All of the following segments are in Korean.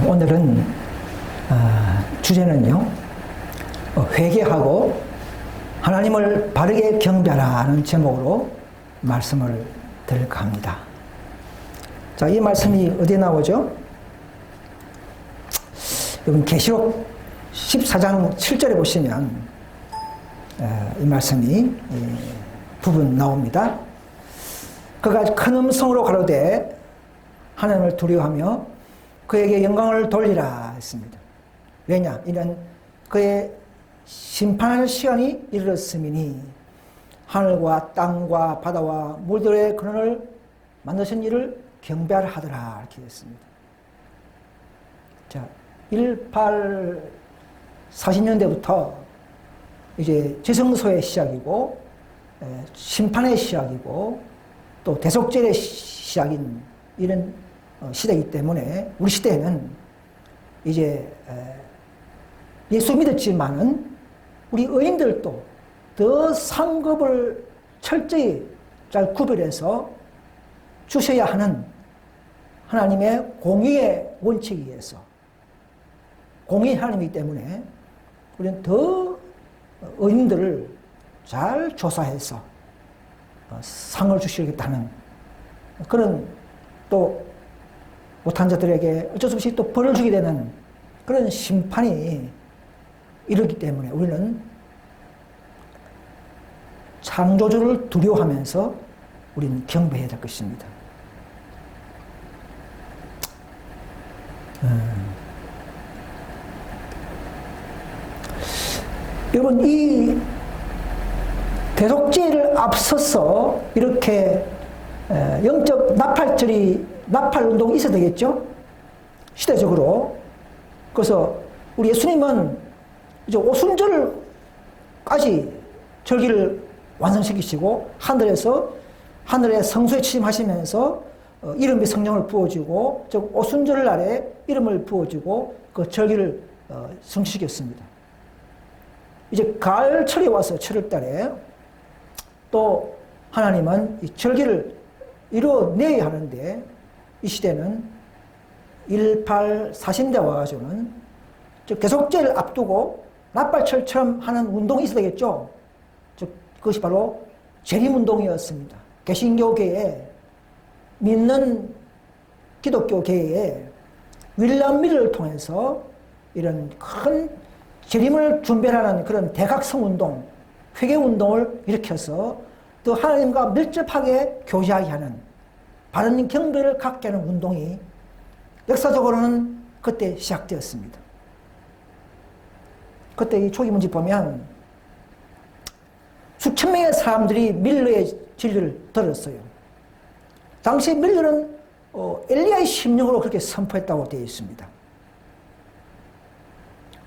오늘은 주제는요, 회개하고 하나님을 바르게 경배하라는 제목으로 말씀을 드릴까 합니다. 자, 이 말씀이 어디에 나오죠? 여러분 계시록 14장 7절에 보시면 이 말씀이 부분 나옵니다. 그가 큰 음성으로 가로되 하나님을 두려워하며 그에게 영광을 돌리라 했습니다. 왜냐? 이는 그의 심판할 시간이 이르렀음이니 하늘과 땅과 바다와 물들의 근원을 만드신 이를 경배하라 하더라 이렇게 했습니다. 자, 40년대부터 이제 지성소의 시작이고 심판의 시작이고 또 대속죄의 시작인 이런 시대이기 때문에 우리 시대에는 이제 예수 믿었지만은 우리 의인들도 더 상급을 철저히 잘 구별해서 주셔야 하는 하나님의 공의의 원칙에 의해서 공의 하나님이기 때문에 우리는 더 의인들을 잘 조사해서 상을 주시겠다는 그런 또 못한 자들에게 어쩔 수 없이 또 벌을 주게 되는 그런 심판이 이르기 때문에 우리는 창조주를 두려워하면서 우리는 경배해야 될 것입니다. 여러분, 이 대속죄를 앞서서 이렇게 영적 나팔 운동이 있어야 되겠죠? 시대적으로. 그래서 우리 예수님은 이제 오순절까지 절기를 완성시키시고 하늘의 성소에 취임하시면서 이름의 성령을 부어주고 즉 오순절 날에 이름을 부어주고 그 절기를 성취시켰습니다. 이제 가을철이 와서 7월 달에 또 하나님은 이 절기를 이루어내야 하는데 이 시대는 40대에 와가지고는 즉 대속죄를 앞두고 나팔철처럼 하는 운동이 있어야 되겠죠. 즉 그것이 바로 재림운동이었습니다. 개신교계에 믿는 기독교계에 윌리엄 밀러를 통해서 이런 큰 재림을 준비하는 그런 대각성운동, 회개운동을 일으켜서 또 하나님과 밀접하게 교제하게 하는 바른 경배를 갖게 하는 운동이 역사적으로는 그때 시작되었습니다. 그때 이 초기 문제 보면 수천 명의 사람들이 밀러의 진리를 들었어요. 당시 밀러는 엘리야의 심령으로 그렇게 선포했다고 되어 있습니다.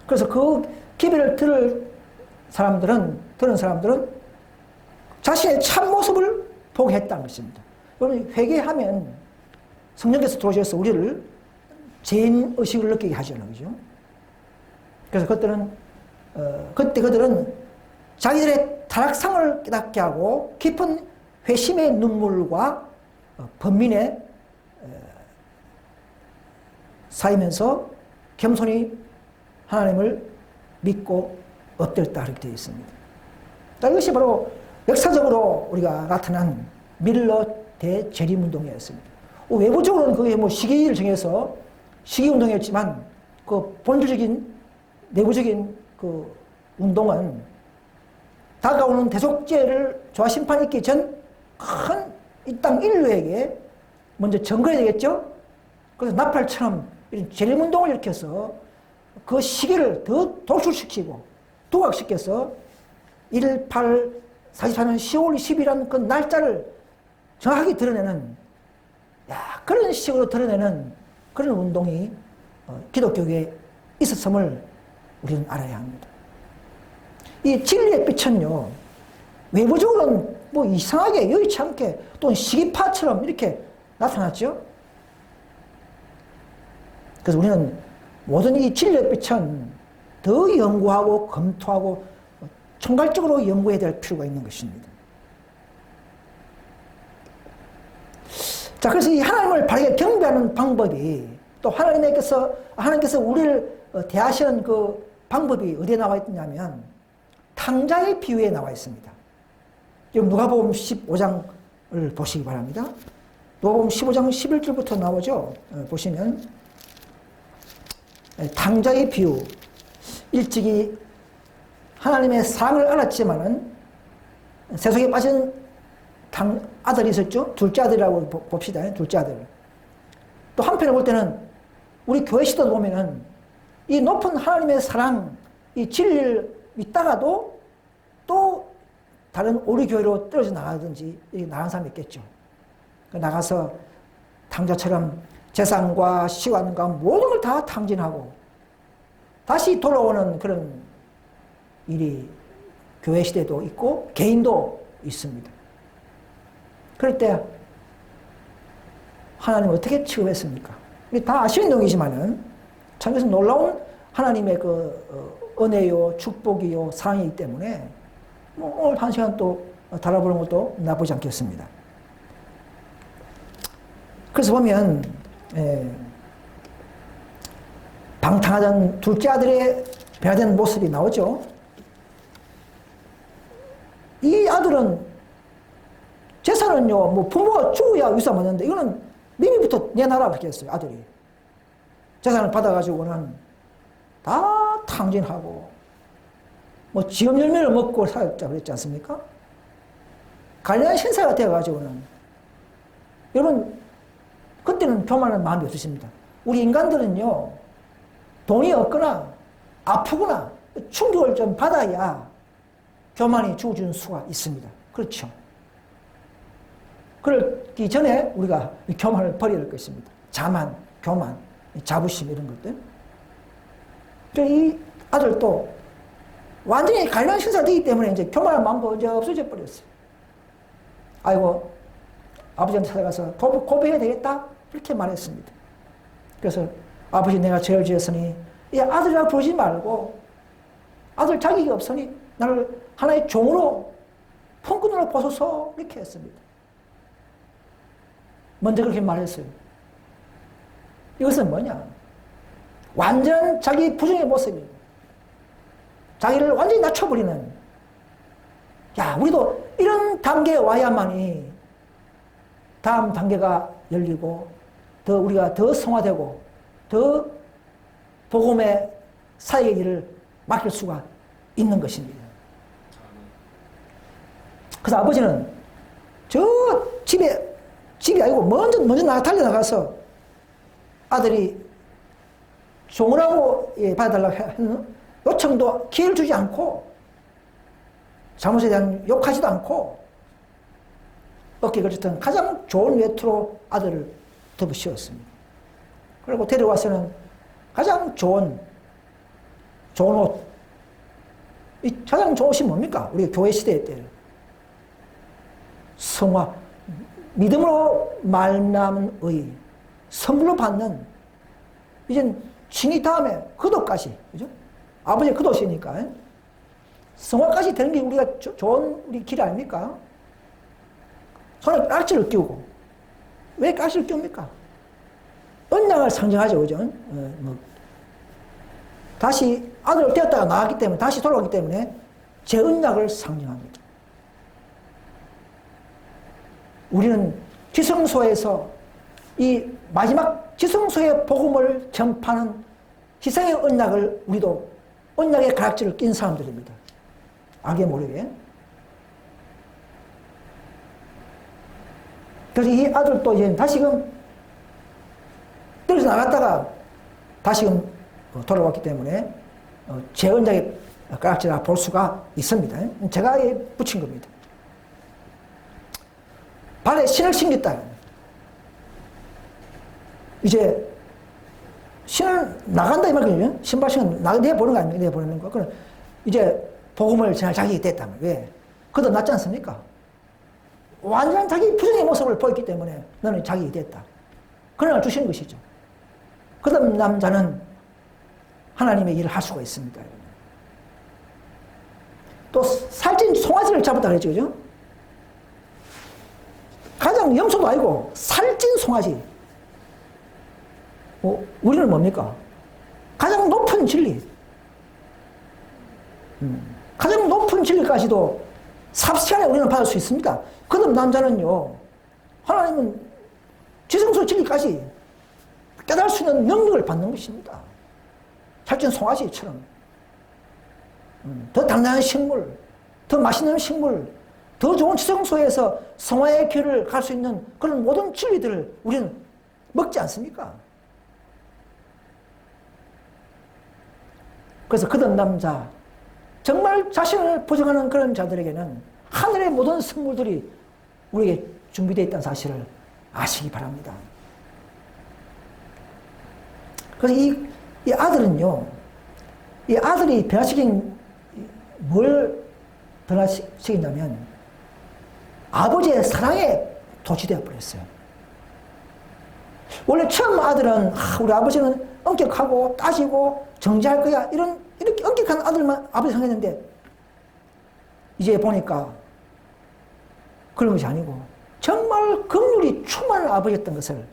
그래서 그 기별을 들은 사람들은 자신의 참모습을 보게 했다는 것입니다. 여러분, 회개하면 성령께서 들어오셔서 우리를 죄인의식을 느끼게 하잖아요. 그죠? 그래서 그때 그들은 자기들의 타락상을 깨닫게 하고 깊은 회심의 눈물과 번민에 쌓이면서 겸손히 하나님을 믿고 엎드렸다 이렇게 되어 있습니다. 이것이 바로 역사적으로 우리가 나타난 밀러 대재림운동이었습니다. 외부적으로는 그게 시기를 정해서 시기운동이었지만 그 본질적인 내부적인 그 운동은 다가오는 대속죄를 조화 심판이 있기 전 큰 이 땅 인류에게 먼저 증거해야 되겠죠? 그래서 나팔처럼 이런 재림운동을 일으켜서 그 시기를 더 도출시키고 두각시켜서 44년 10월 20일이라는 그 날짜를 정확하게 드러내는 그런 식으로 드러내는 그런 운동이 기독교계에 있었음을 우리는 알아야 합니다. 이 진리의 빛은요, 외부적으로는 이상하게 여의치 않게 또는 시기파처럼 이렇게 나타났죠. 그래서 우리는 모든 이 진리의 빛은 더 연구하고 검토하고 총괄적으로 연구해야 될 필요가 있는 것입니다. 자, 그래서 이 하나님을 바르게 경배하는 방법이 또 하나님께서 우리를 대하시는 그 방법이 어디에 나와 있냐면 탕자의 비유에 나와 있습니다. 누가복음 15장을 보시기 바랍니다. 누가복음 15장 11절부터 나오죠. 보시면 탕자의 비유. 일찍이 하나님의 사랑을 알았지만은 세속에 빠진 아들이 있었죠. 둘째 아들이라고 봅시다. 둘째 아들. 또 한편에 볼 때는 우리 교회 시대도 보면은 이 높은 하나님의 사랑, 이 진리를 믿다가도 또 다른 오리 교회로 떨어져 나가든지 나간 사람이 있겠죠. 나가서 탕자처럼 재산과 시간과 모든 걸 다 탕진하고 다시 돌아오는 그런 일이 교회 시대도 있고 개인도 있습니다. 그럴 때 하나님 어떻게 취급했습니까? 우리 다 아시는 내용이지만은 참 이것은 놀라운 하나님의 그 은혜요, 축복이요, 사랑이기 때문에 오늘 한 시간 또 달아보는 것도 나쁘지 않겠습니다. 그래서 보면 방탕하던 둘째 아들의 변화된 모습이 나오죠. 이 아들은 재산은요, 뭐 부모가 죽어야 유산 받는데 이거는 미리부터 내놔라 그렇게 했어요. 아들이 재산을 받아가지고는 다 탕진하고 뭐 지금 열매를 먹고 살자 그랬지 않습니까? 관련 신사가 되어가지고는 여러분 그때는 교만한 마음이 없으십니다. 우리 인간들은요 돈이 없거나 아프거나 충격을 좀 받아야 교만이 주어지는 수가 있습니다. 그렇죠? 그러기 전에 우리가 교만을 버려야 할 것입니다. 자만, 교만, 자부심 이런 것들. 이 아들도 완전히 관련 신사되기 때문에 이제 교만한 마음도 이제 없어져 버렸어요. 아이고 아버지한테 찾아가서 고백해야 되겠다 이렇게 말했습니다. 그래서 아버지 내가 죄를 지었으니 이 아들이라 부르지 말고 아들 자격이 없으니 나를 하나의 종으로 품꾼으로 보소서 이렇게 했습니다. 먼저 그렇게 말했어요. 이것은 뭐냐? 완전 자기 부정의 모습입니다. 자기를 완전히 낮춰버리는. 야, 우리도 이런 단계에 와야만이 다음 단계가 열리고 우리가 더 성화되고 더 복음의 사역의 일을 맡길 수가 있는 것입니다. 그래서 아버지는 저 집이 아니고 먼저 달려나가서 아들이 종으라고 받아달라고 하는 요청도 기회를 주지 않고 잘못에 대한 욕하지도 않고 어깨에 걸쳤던 가장 좋은 외투로 아들을 덮어 씌웠습니다. 그리고 데려와서는 가장 좋은 옷. 이 가장 좋은 옷이 뭡니까? 우리 교회 시대 때 성화, 믿음으로 말미암은 의, 선물로 받는 이젠 칭의 다음에 그도까지, 그죠? 아버지의 그도시니까 성화까지 되는 게 우리가 좋은 우리 길 아닙니까? 손에 깍지를 끼우고 왜 깍지를 끼웁니까? 언약을 상징하죠, 그죠? 다시 아들을 되었다가 나왔기 때문에 다시 돌아오기 때문에 제 언약을 상징합니다. 우리는 지성소에서 이 마지막 지성소의 복음을 전파하는 희생의 언약을 우리도 언약의 가락지를 낀 사람들입니다. 악의 모르게. 그래서 이 아들도 이제 다시금 떨어져 나갔다가 다시금 돌아왔기 때문에 제 언약의 가락지라 볼 수가 있습니다. 제가 붙인 겁니다. 발에 신을 신겼다. 이제 신을 나간다 이 말이거든요. 신발 신은 내보는 거 아닙니까? 내보내는 거. 그럼 이제 복음을 전할 자격이 됐다. 왜? 그도 낫지 않습니까? 완전 자기 부정의 모습을 보였기 때문에 너는 자격이 됐다. 그걸 주시는 것이죠. 그 다음 남자는 하나님의 일을 할 수가 있습니다. 또 살찐 송아지를 잡았다 그랬죠. 그죠? 가장 염소도 아니고 살찐 송아지. 우리는 뭡니까? 가장 높은 진리. 가장 높은 진리까지도 삽시간에 우리는 받을 수 있습니다. 그럼 남자는요, 하나님은 지성소 진리까지 깨달을 수 있는 능력을 받는 것입니다. 살찐 송아지처럼. 더 당당한 식물, 더 맛있는 식물, 더 좋은 지성소에서 성화의 길을 갈 수 있는 그런 모든 진리들을 우리는 먹지 않습니까? 그래서 그런 남자, 정말 자신을 보증하는 그런 자들에게는 하늘의 모든 선물들이 우리에게 준비되어 있다는 사실을 아시기 바랍니다. 그래서 이 아들은요, 이 아들이 변화시킨 뭘 변화시키냐면 아버지의 사랑에 도취되어 버렸어요. 원래 처음 아들은 우리 아버지는 엄격하고 따지고 정지할 거야 이렇게 엄격한 아들만 아버지 생각했는데 이제 보니까 그런 것이 아니고 정말 긍휼이 충만한 아버지였던 것을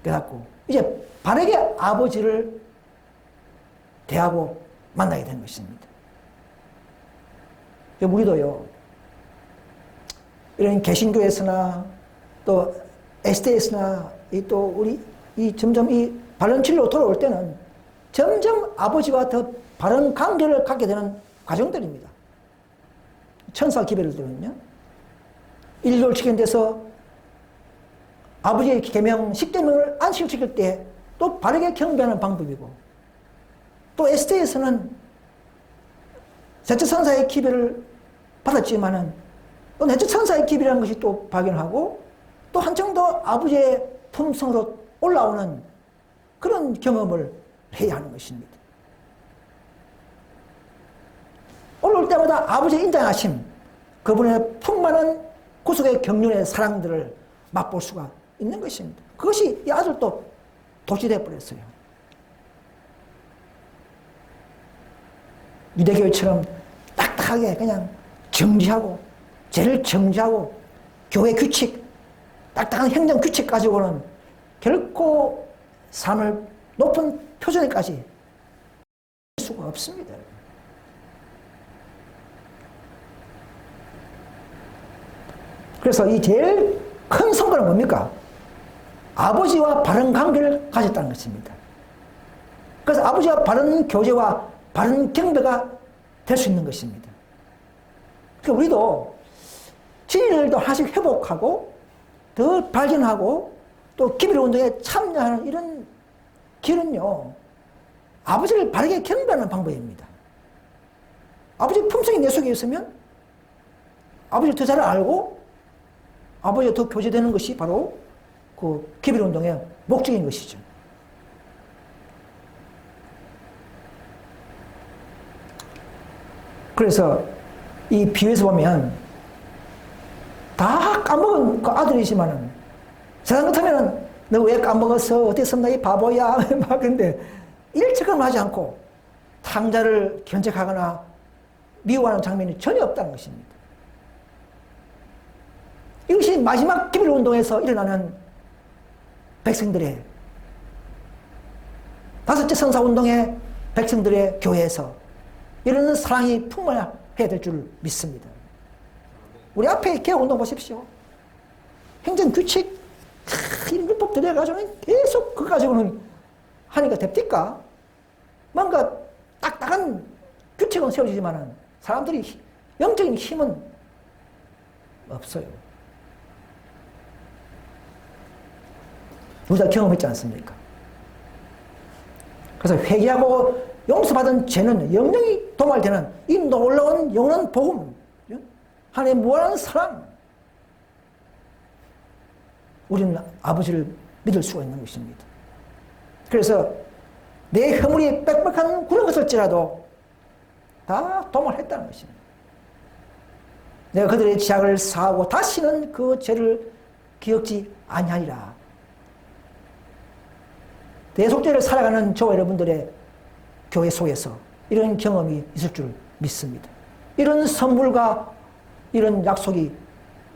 깨닫고 이제 바르게 아버지를 대하고 만나게 된 것입니다. 우리도요, 이런 개신교에서나 또 SDS나 또 우리 점점 이 바른 진리로 돌아올 때는 점점 아버지와 더 바른 관계를 갖게 되는 과정들입니다. 천사 기별을 들으면요, 1개월 지견돼서 아버지의 계명, 10계명을 안식을 지킬 때 또 바르게 경배하는 방법이고, 또 SD에서는 셋째 천사의 기별을 받았지만은 또 넷째 천사의 기별이라는 것이 또 발견하고 또 한층 더 아버지의 품성으로 올라오는 그런 경험을 해야 하는 것입니다. 올라올 때마다 아버지의 인자하심, 그분의 풍만한 구속의 경륜의 사랑들을 맛볼 수가 있는 것입니다. 그것이 이 아들도 도취되어 버렸어요. 유대교회처럼 딱딱하게 그냥 정지하고 죄를 정지하고 교회 규칙, 딱딱한 행정 규칙 가지고는 결코 삶을 높은 표준에까지 할 수가 없습니다. 그래서 이 제일 큰 성과는 뭡니까? 아버지와 바른 관계를 가졌다는 것입니다. 그래서 아버지와 바른 교제와 바른 경배가 될 수 있는 것입니다. 그러니까 우리도 진리를 더 하나씩 회복하고 더 발견하고 또 기별 운동에 참여하는 이런 길은요, 아버지를 바르게 경배하는 방법입니다. 아버지 품성이 내 속에 있으면 아버지를 더 잘 알고 아버지가 더 교제되는 것이 바로 그 기별 운동의 목적인 것이죠. 그래서 이 비유에서 보면 다 까먹은 그 아들이지만은 세상 같으면은 너 왜 까먹었어? 어땠었나? 이 바보야. 막 근데 일체감을 하지 않고 탕자를 견책하거나 미워하는 장면이 전혀 없다는 것입니다. 이것이 마지막 기별 운동에서 일어나는 백성들의 다섯째 성사 운동의 백성들의 교회에서 이런 사랑이 풍만해야 될 줄 믿습니다. 우리 앞에 개혁 운동 보십시오. 행정 규칙 이런 율법 들여가지고는 계속 그거 가지고는 하니까 됩니까? 뭔가 딱딱한 규칙은 세워지지만은 사람들이 영적인 힘은 없어요. 우리가 경험했지 않습니까? 그래서 회개하고 용서받은 죄는 영영이 도말되는 이 놀라운 영원한 복음, 하나님의 무한한 사랑, 우리는 아버지를 믿을 수가 있는 것입니다. 그래서 내 허물이 빽빽한 그런 것일지라도 다 도말했다는 것입니다. 내가 그들의 죄악을 사하고 다시는 그 죄를 기억지 아니하리라. 대속죄를 살아가는 저와 여러분들의 교회 속에서 이런 경험이 있을 줄 믿습니다. 이런 선물과 이런 약속이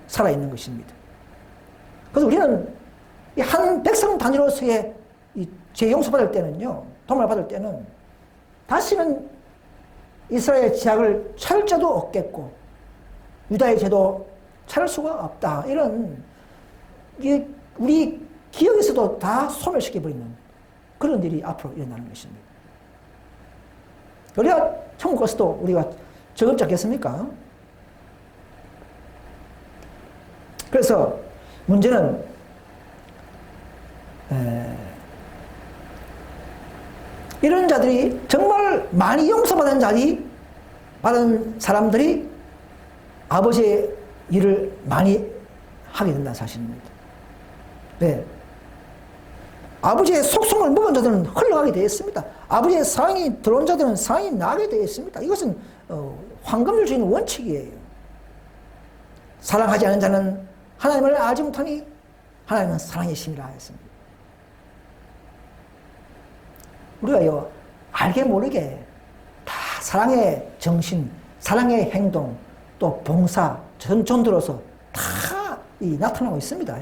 살아있는 것입니다. 그래서 우리는 한 백성 단위로서의 죄 용서받을 때는요, 도움을 받을 때는 다시는 이스라엘 제약을 찾을 자도 없겠고 유다의 죄도 찾을 수가 없다. 이런 우리 기억에서도 다 소멸시켜버리는 그런 일이 앞으로 일어나는 것입니다. 우리가 천국 가서도 우리가 즐겁지 않겠습니까? 그래서 문제는 이런 자들이 정말 많이 용서받은 받은 사람들이 아버지의 일을 많이 하게 된다는 사실입니다. 네. 아버지의 속성을 먹은 자들은 흘러가게 되어 있습니다. 아버지의 사랑이 들어온 자들은 사랑이 나게 되어 있습니다. 이것은 황금률주의는 원칙이에요. 사랑하지 않은 자는 하나님을 알지 못하니 하나님은 사랑이심이라 했습니다. 우리가요, 알게 모르게 다 사랑의 정신, 사랑의 행동, 또 봉사, 전도로서 다 나타나고 있습니다.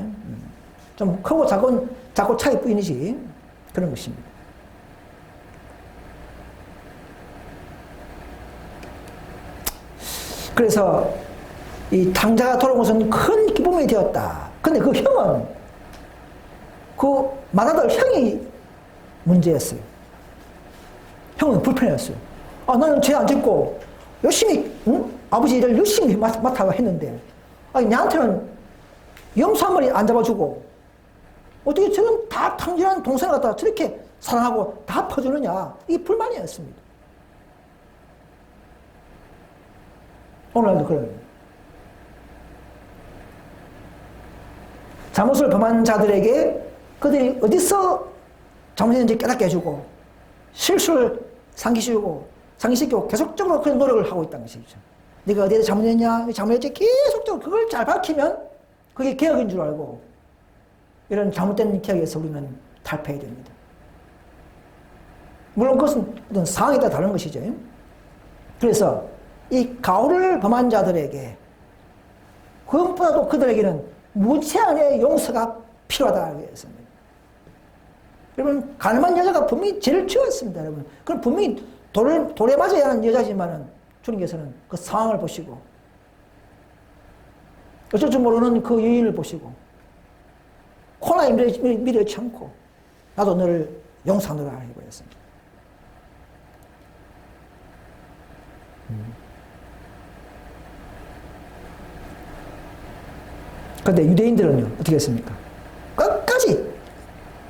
좀 크고 작고 차이뿐이지 그런 것입니다. 그래서 이 탕자가 돌아온 것은 큰 기쁨이 되었다. 근데 그 형은 그 맏아들 형이 문제였어요. 형은 불편했어요. 나는 죄 안 짓고 열심히 아버지 일을 열심히 맡아가 했는데 나한테는 영수한 안 잡아주고 어떻게 저런 다 탕진한 동생을 갖다가 저렇게 사랑하고 다 퍼주느냐, 이 불만이었습니다. 오늘날도 그런 잘못을 범한 자들에게 그들이 어디서 잘못했는지 깨닫게 해주고 실수를 상기시키고 계속적으로 그런 노력을 하고 있다는 것이죠. 네가 어디에 잘못했냐, 잘못했지, 계속적으로 그걸 잘 밝히면 그게 개혁인 줄 알고 이런 잘못된 개혁에서 우리는 탈피해야 됩니다. 물론 그것은 어떤 상황에 따라 다른 것이죠. 그래서 이 가오를 범한 자들에게 그것보다도 그들에게는 무제한의 용서가 필요하다고 했습니다. 여러분, 가늠한 여자가 분명히 죄를 지었습니다. 여러분, 그럼 분명히 돌에 맞아야 하는 여자지만은 주님께서는 그 상황을 보시고 어쩔 줄 모르는 그 여인을 보시고 코나에 밀어치 않고 나도 너를 용서하노라 하고 했습니다. 그런데 유대인들은요, 어떻게 했습니까? 끝까지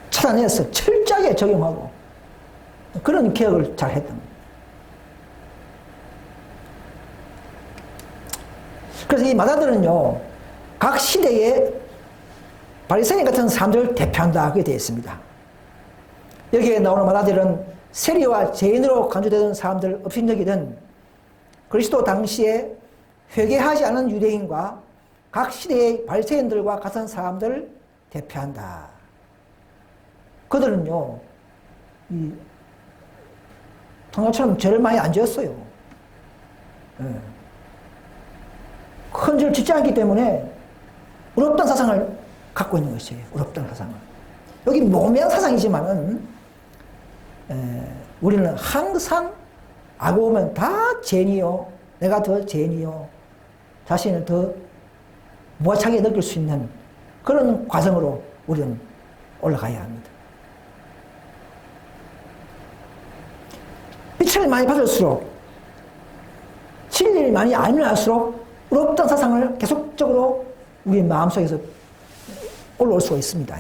찾아내서 철저하게 적용하고 그런 개혁을 잘 했던 겁니다. 그래서 이 맏아들은요, 각 시대에 바리새인 같은 사람들을 대표한다 하게 되어 있습니다. 여기에 나오는 맏아들은 세리와 죄인으로 간주되던 사람들 업신여기던 그리스도 당시에 회개하지 않은 유대인과 각 시대의 바리새인들과 같은 사람들을 대표한다. 그들은요, 통일처럼 죄를 많이 안 지었어요. 큰 죄를 짓지 않기 때문에 의롭다는 사상을 갖고 있는 것이에요. 의롭다는 사상을. 여기 모호한 사상이지만은 우리는 항상 알고 보면 다 죄니요, 내가 더 죄니요, 자신을 더 무하차게 느낄 수 있는 그런 과정으로 우리는 올라가야 합니다. 빛을 많이 받을수록, 진리를 많이 알면 알수록 의롭다는 사상을 계속적으로 우리 마음속에서 올라올 수가 있습니다.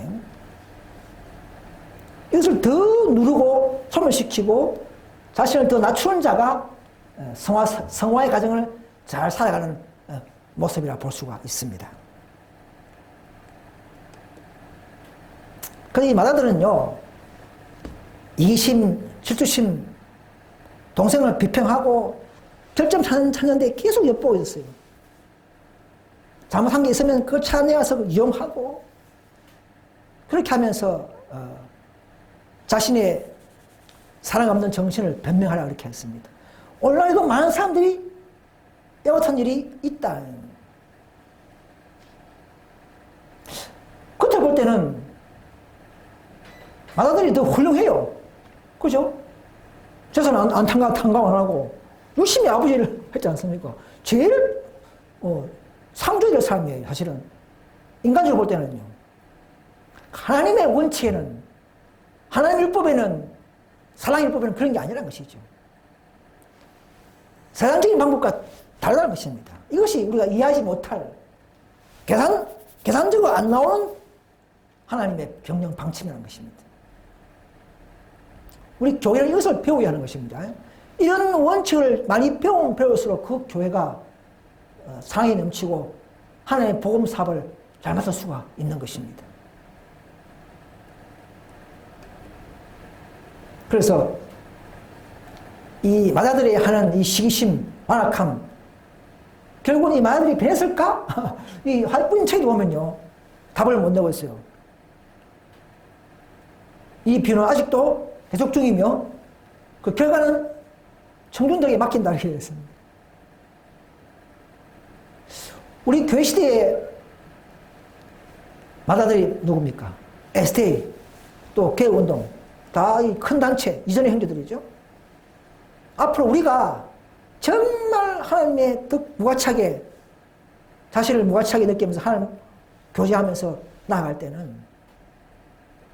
이것을 더 누르고 소멸시키고 자신을 더 낮추는 자가 성화의 과정을 잘 살아가는 모습이라 볼 수가 있습니다. 그런데 이 맏아들은요, 이기심, 질투심, 동생을 비평하고 결점 찾는데 계속 엿보고 있었어요. 잘못한 게 있으면 그걸 찾아내서 이용하고 그렇게 하면서 자신의 사랑 없는 정신을 변명하라 그렇게 했습니다. 오늘날에도 많은 사람들이 이와 같은 일이 있다. 겉에 볼 때는 마다들이 더 훌륭해요. 그죠? 재산 안 탕감 안 하고 열심히 아버지를 했지 않습니까? 제일 상조될 삶이에요. 사실은 인간적으로 볼 때는요. 하나님의 원칙에는, 하나님 율법에는, 사랑 율법에는 그런 게 아니라는 것이죠. 세상적인 방법과 달라는 것입니다. 이것이 우리가 이해하지 못할 계산적으로 안 나오는 하나님의 병영 방침이라는 것입니다. 우리 교회는 이것을 배워야 하는 것입니다. 이런 원칙을 많이 배우면 배울수록 그 교회가 사랑이 넘치고 하나님의 복음 사업을 잘 맡을 수가 있는 것입니다. 그래서 이 마다들이 하는 이 시기심, 완악함, 결국은 이 마다들이 변했을까? 이 할뿐인 책에 보면요, 답을 못 내고 있어요. 이 비유는 아직도 계속 중이며 그 결과는 청중들에게 맡긴다 이렇게 됐습니다. 우리 교회 시대에 마다들이 누굽니까? STA, 또 개혁운동, 다 이 큰 단체, 이전의 형제들이죠. 앞으로 우리가 정말 하나님의 더 무가차게, 자신을 무가차게 느끼면서 하나님 교제하면서 나아갈 때는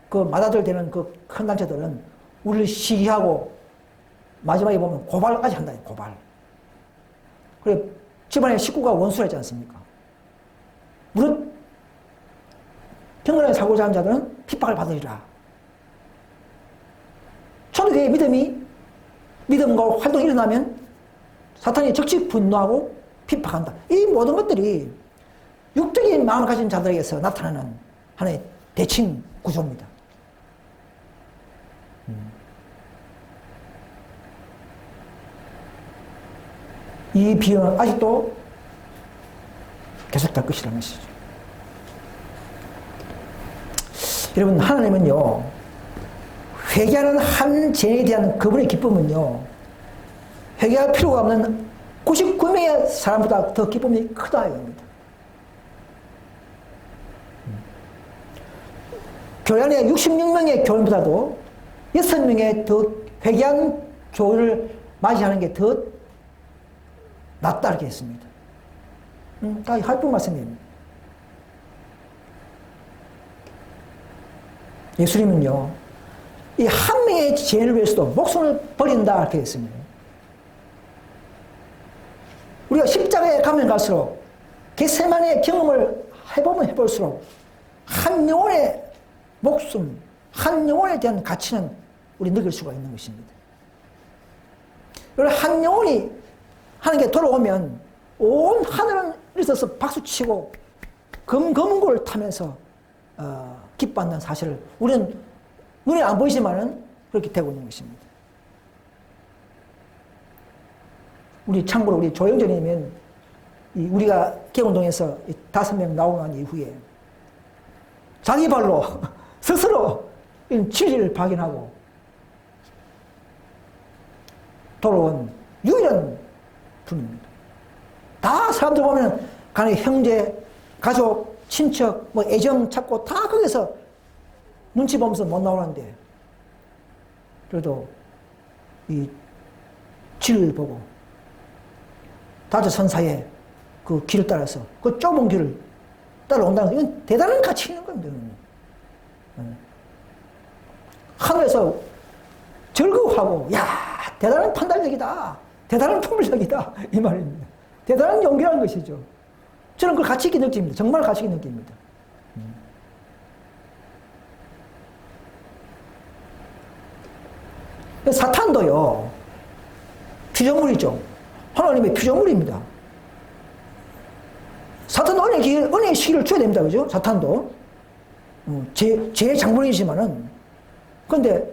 그 마다들 되는 그 큰 단체들은 우리를 시기하고 마지막에 보면 고발까지 한다. 고발. 그래 집안의 식구가 원수를 했지 않습니까? 무릇 경건하게 살고자 하는 자들은 핍박을 받으리라. 초대교회의 믿음과 활동이 일어나면 사탄이 적시 분노하고 핍박한다. 이 모든 것들이 육적인 마음을 가진 자들에게서 나타나는 하나의 대칭 구조입니다. 이 비유는 아직도 계속될 것이라는 것이죠. 여러분, 하나님은요, 회개하는 한 죄에 대한 그분의 기쁨은요, 회개할 필요가 없는 99명의 사람보다 더 기쁨이 크다 이겁니다. 교회 안에 66명의 교인보다도 6명의 더 회개한 교회를 맞이하는 게 더 낫다 이렇게 했습니다. 다 할뿐 말씀입니다. 예수님은요, 이 한 명의 죄를 위해서도 목숨을 버린다 이렇게 했습니다. 우리가 십자가에 가면 갈수록 겟세마네의 경험을 해보면 해볼수록 한 영혼의 목숨, 한 영혼에 대한 가치는 우리 느낄 수가 있는 것입니다. 한 영혼이 하는 게 돌아오면 온 하늘은 일어서서 박수치고 검은고를 타면서 기뻐한다는 사실을 우리는 눈에 안 보이지만은 그렇게 되고 있는 것입니다. 참고로 우리 조영전이면 우리가 개운동에서 5명 나오고 난 이후에 자기 발로 스스로 진리를 발견하고 돌아온 유일한 분입니다. 다 사람들 보면 간에 형제, 가족, 친척, 애정 찾고 다 거기서 눈치 보면서 못 나오는데 그래도 이 진리를 보고 다저선 사이에 그 길을 따라서 그 좁은 길을 따라온다는 거, 이건 대단한 가치 있는 겁니다. 하늘에서 즐거워하고, 야, 대단한 판단력이다. 대단한 품질력이다. 이 말입니다. 대단한 용기라는 것이죠. 저는 그걸 가치 있게 느낍니다. 정말 가치 있게 느낍니다. 사탄도요, 피조물이죠. 하나님의 피조물입니다. 사탄도 은혜의 시기를 줘야 됩니다. 그죠? 사탄도. 제 장본이지만은. 그런데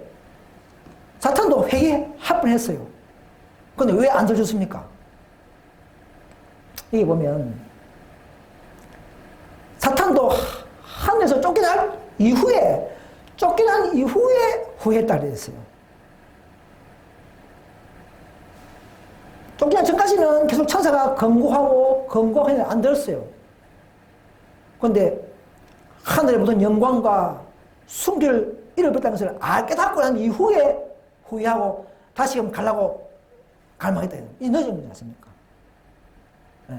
사탄도 회개할 뻔 했어요. 그런데 왜 안 들어줬습니까? 여기 보면, 사탄도 하늘에서 쫓겨난 이후에 후회했다 그랬어요. 쫓기나 전까지는 계속 천사가 권고하고 안 들었어요. 그런데 하늘의 모든 영광과 순결을 잃어버렸다는 것을 깨닫고 난 이후에 후회하고 다시금 가려고 갈망했다. 이 늦은 거지 않습니까? 네.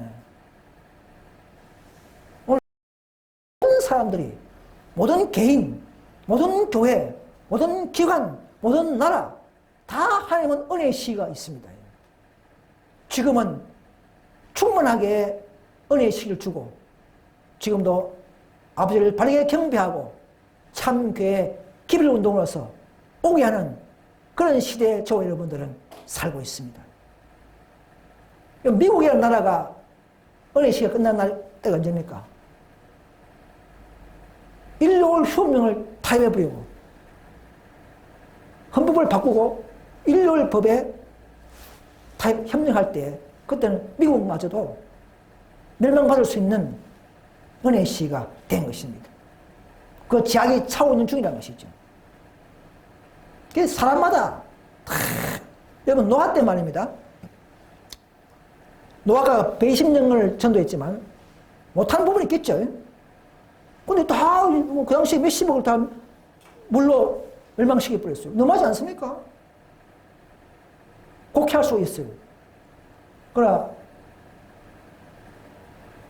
오늘 모든 사람들이, 모든 개인, 모든 교회, 모든 기관, 모든 나라 다 하나님은 은혜의 시기가 있습니다. 지금은 충분하게 은혜의 시기를 주고 지금도 아버지를 바르게 경배하고 참교회 기별 운동으로서 오게 하는 그런 시대에 저와 여러분들은 살고 있습니다. 미국이라는 나라가 은혜의 시기가 끝난 때가 언제입니까? 일요일 휴업령을 타협해버리고 헌법을 바꾸고 일요일 법에 타협 협력할 때 그때는 미국마저도 멸망받을 수 있는 은혜의 시기가 된 것입니다. 그 제약이 차고 있는 중이라는 것이죠. 그래서 사람마다 여러분 노아 때 말입니다. 노아가 120년을 전도했지만 못한 부분이 있겠죠. 근데 다 그 당시에 몇십억을 다 물로 멸망시켜 버렸어요. 너무하지 않습니까? 곡해할 수 있어요. 그러나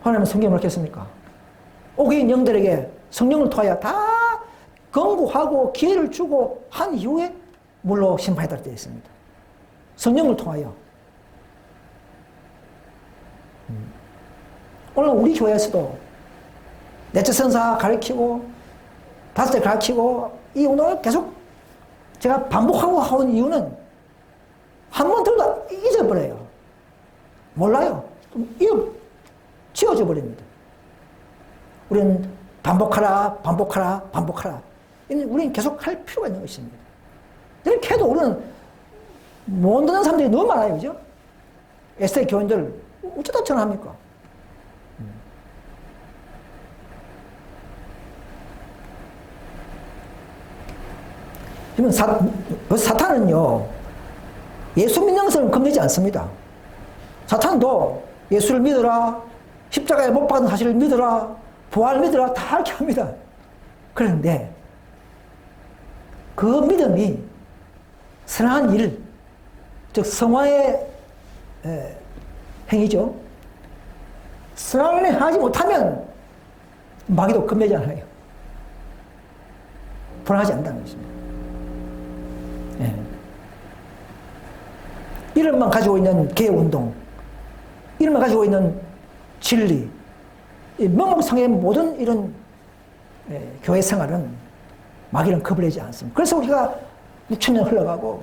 하나님은 성경을 어떻게 했습니까? 오게인 영들에게 성령을 통하여 다 권고하고 기회를 주고 한 이후에 물로 심판했다 되어 있습니다. 성령을 통하여. 오늘 우리 교회에서도 넷째 선사 가르치고 다섯째 가르치고 이 운동을 계속 제가 반복하고 하는 이유는 한 번 들어도 잊어버려요. 몰라요. 지워져 버립니다. 우리는 반복하라, 반복하라, 반복하라. 우리는 계속 할 필요가 있는 것입니다. 이렇게 해도 우리는 못 듣는 사람들이 너무 많아요. 그죠? 에스테 교인들 어쩌다 전화합니까? 사탄은요, 예수 믿는 것은 겁내지 않습니다. 사탄도 예수를 믿어라, 십자가에 못 박은 사실을 믿어라, 부활을 믿어라, 다 이렇게 합니다. 그런데 그 믿음이 선한 일, 즉 성화의 행위죠. 선한 일 하지 못하면 마귀도 겁내지 않아요. 불안하지 않는다는 것입니다. 이름만 가지고 있는 개혁운동, 이름만 가지고 있는 진리, 명목상의 모든 이런 교회 생활은 마귀는 겁을 내지 않습니다. 그래서 우리가 6,000년 흘러가고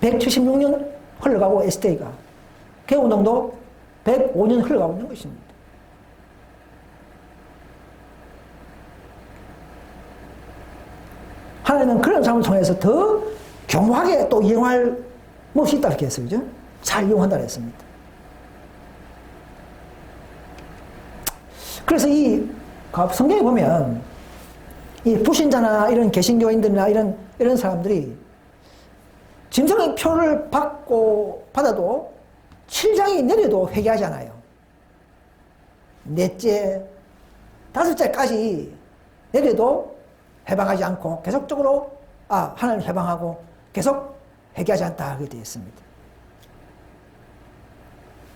176년 흘러가고 SDA가 개혁운동도 105년 흘러가고 있는 것입니다. 하나님은 그런 삶을 통해서 더 교묘하게 또 이용할 것이 있다 이렇게 했어요. 그죠? 잘 이용한다 그랬습니다. 그래서 이 성경에 보면 이 불신자나 이런 개신교인들이나 이런 사람들이 짐승의 표를 받아도 7장이 내려도 회개하지 않아요. 넷째, 다섯째까지 내려도 해방하지 않고 계속적으로 하나님을 해방하고 계속 회개하지 않다 하게 되어 있습니다.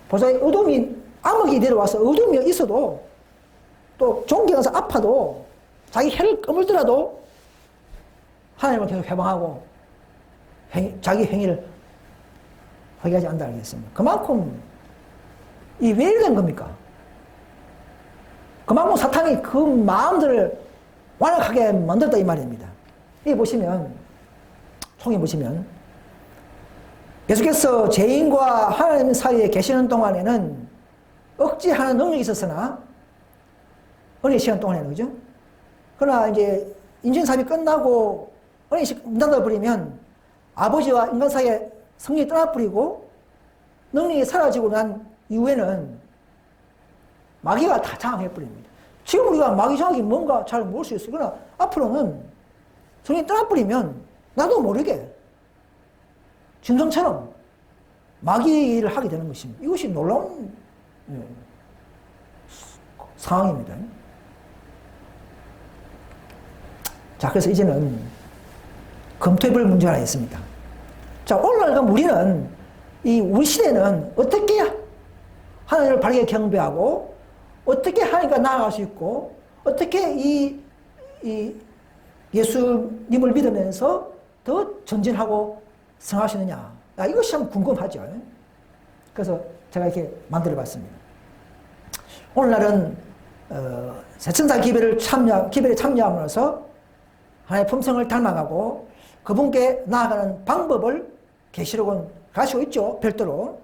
보세요. 어둠이 암흑이 내려와서 어둠이 있어도 또 존경해서 아파도 자기 혀를 깨물더라도 하나님을 계속 해방하고 자기 행위를 회개하지 않는다 하겠습니다. 그만큼 이 왜 이런 겁니까? 그만큼 사탄이 그 마음들을 완악하게 만들었다 이 말입니다. 여기 보시면 총에 보시면 예수께서 죄인과 하나님 사이에 계시는 동안에는 억제하는 능력이 있었으나 은혜 시간 동안에는 그죠? 그러나 이제 인신삽이 끝나고 은혜 시간 문 닫아버리면 아버지와 인간 사이에 성령이 떠나버리고 능력이 사라지고 난 이후에는 마귀가 다 장악해버립니다. 지금 우리가 마귀 장악이 뭔가 잘 모를 수 있어요. 그러나 앞으로는 성령이 떠나버리면 나도 모르게 짐승처럼 마귀 일을 하게 되는 것입니다. 이것이 놀라운 상황입니다. 자, 그래서 이제는 검토해볼 문제가 하나 있습니다. 자, 오늘날 그럼 우리는, 우리 시대는 어떻게 하나님을 바르게 경배하고, 어떻게 하나님과 나아갈 수 있고, 어떻게 이 예수님을 믿으면서 더 전진하고 성할 수 있느냐. 이것이 참 궁금하죠. 그래서 제가 이렇게 만들어 봤습니다. 오늘날은, 새천사 기별에 참여함으로써 하나님의 품성을 닮아가고 그분께 나아가는 방법을 계시록은 가지고 있죠. 별도로.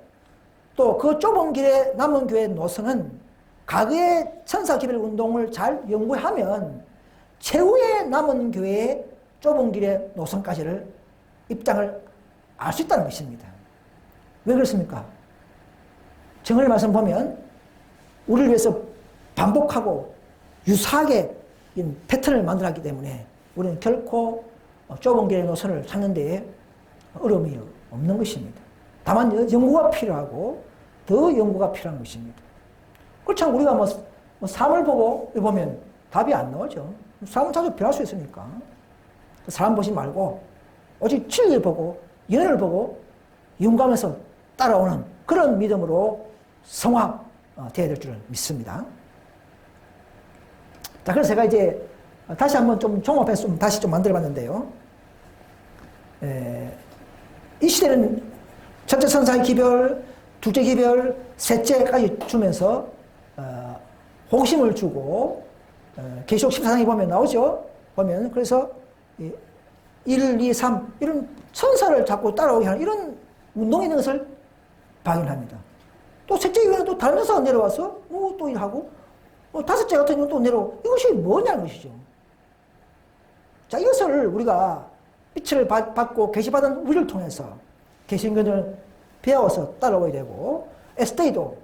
또 그 좁은 길에 남은 교회의 노선은 과거의 천사 기별 운동을 잘 연구하면 최후의 남은 교회의 좁은 길의 노선까지를 입장을 알 수 있다는 것입니다. 왜 그렇습니까? 정언의 말씀 보면 우리를 위해서 반복하고 유사하게 패턴을 만들었기 때문에 우리는 결코 좁은 길의 노선을 찾는 데에 어려움이 없는 것입니다. 다만 연구가 필요하고 더 연구가 필요한 것입니다. 그렇지만 우리가 삶을 보면 답이 안 나오죠. 삶은 자주 변할 수 있으니까. 사람 보지 말고 오직 진리를 보고 연을 보고 연구하면서 따라오는 그런 믿음으로 성화되어야 될 줄을 믿습니다. 자, 그래서 제가 이제 다시 한번 좀 종합해서 다시 좀 만들어 봤는데요. 이 시대는 첫째 천사의 기별, 둘째 기별, 셋째까지 주면서 호심을 주고 계시록 14장에 보면 나오죠. 보면 그래서 1, 2, 3 이런 천사를 자꾸 따라오게 하는 이런 운동이 있는 것을 발견합니다. 또 셋째 기별은 또 다른 천사가 내려와서 또 일하고 다섯째 같은 경우는 또 내려오고 이것이 뭐냐는 것이죠. 자, 이것을 우리가 빛을 받고 계시받은 우리를 통해서 계시인견을 배워서 따라오야 되고 에스테이도